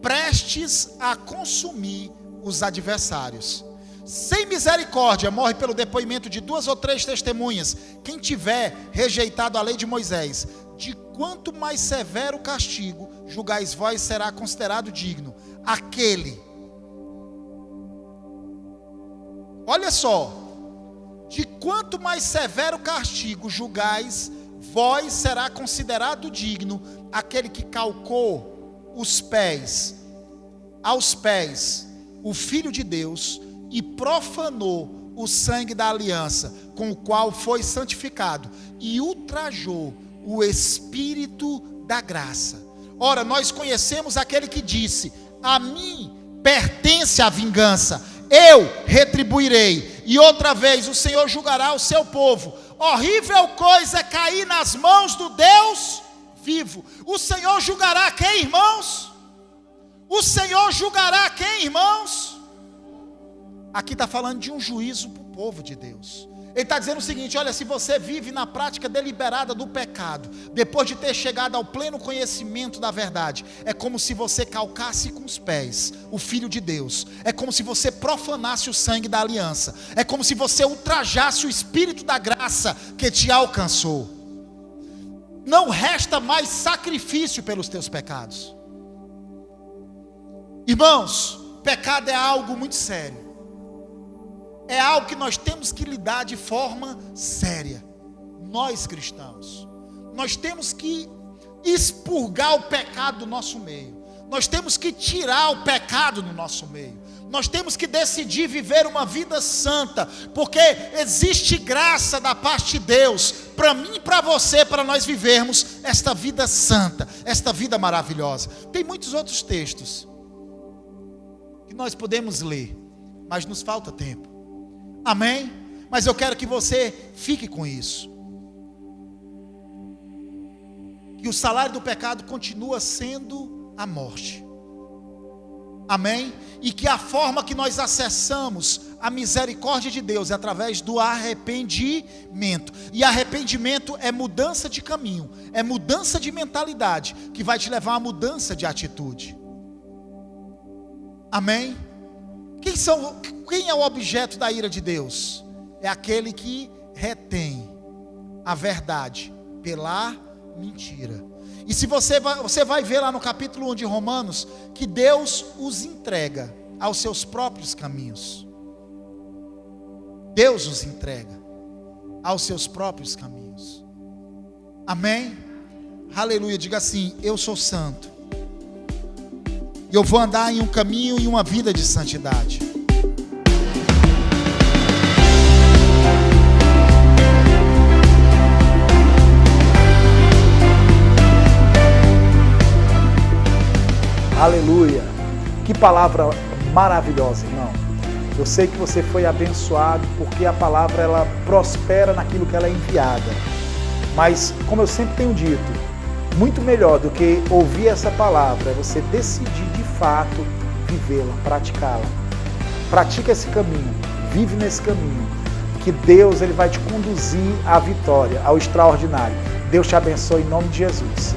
prestes a consumir os adversários. Sem misericórdia morre pelo depoimento de 2 ou 3 testemunhas quem tiver rejeitado a lei de Moisés. De quanto mais severo castigo julgais vós, será considerado digno aquele. Olha só, de quanto mais severo castigo julgais vós, será considerado digno aquele que calcou aos pés o Filho de Deus e profanou o sangue da aliança, com o qual foi santificado, e ultrajou o Espírito da graça. Ora, nós conhecemos aquele que disse: a mim pertence a vingança, eu retribuirei, e outra vez o Senhor julgará o seu povo. Horrível coisa é cair nas mãos do Deus vivo. O Senhor julgará quem, irmãos? O Senhor julgará quem, irmãos? Aqui está falando de um juízo para o povo de Deus. Ele está dizendo o seguinte: olha, se você vive na prática deliberada do pecado, depois de ter chegado ao pleno conhecimento da verdade, é como se você calcasse com os pés o Filho de Deus, é como se você profanasse o sangue da aliança, é como se você ultrajasse o Espírito da graça que te alcançou. Não resta mais sacrifício pelos teus pecados. Irmãos, pecado é algo muito sério. É algo que nós temos que lidar de forma séria. Nós cristãos, nós temos que expurgar o pecado do nosso meio. Nós temos que tirar o pecado do nosso meio. Nós temos que decidir viver uma vida santa, porque existe graça da parte de Deus para mim e para você, para nós vivermos esta vida santa, esta vida maravilhosa. Tem muitos outros textos que nós podemos ler, mas nos falta tempo. Amém? Mas eu quero que você fique com isso. Que o salário do pecado continua sendo a morte. Amém? E que a forma que nós acessamos a misericórdia de Deus é através do arrependimento. E arrependimento é mudança de caminho, é mudança de mentalidade, que vai te levar a uma mudança de atitude. Amém? Quem é o objeto da ira de Deus? É aquele que retém a verdade pela mentira. E se você vai ver lá no capítulo 1 de Romanos, que Deus os entrega aos seus próprios caminhos. Deus os entrega aos seus próprios caminhos. Amém? Aleluia, diga assim: eu sou santo. E eu vou andar em um caminho e uma vida de santidade. Aleluia, que palavra maravilhosa, irmão. Eu sei que você foi abençoado, porque a palavra ela prospera naquilo que ela é enviada. Mas, como eu sempre tenho dito, muito melhor do que ouvir essa palavra é você decidir de fato vivê-la, praticá-la. Pratica esse caminho, vive nesse caminho, que Deus ele vai te conduzir à vitória, ao extraordinário. Deus te abençoe em nome de Jesus.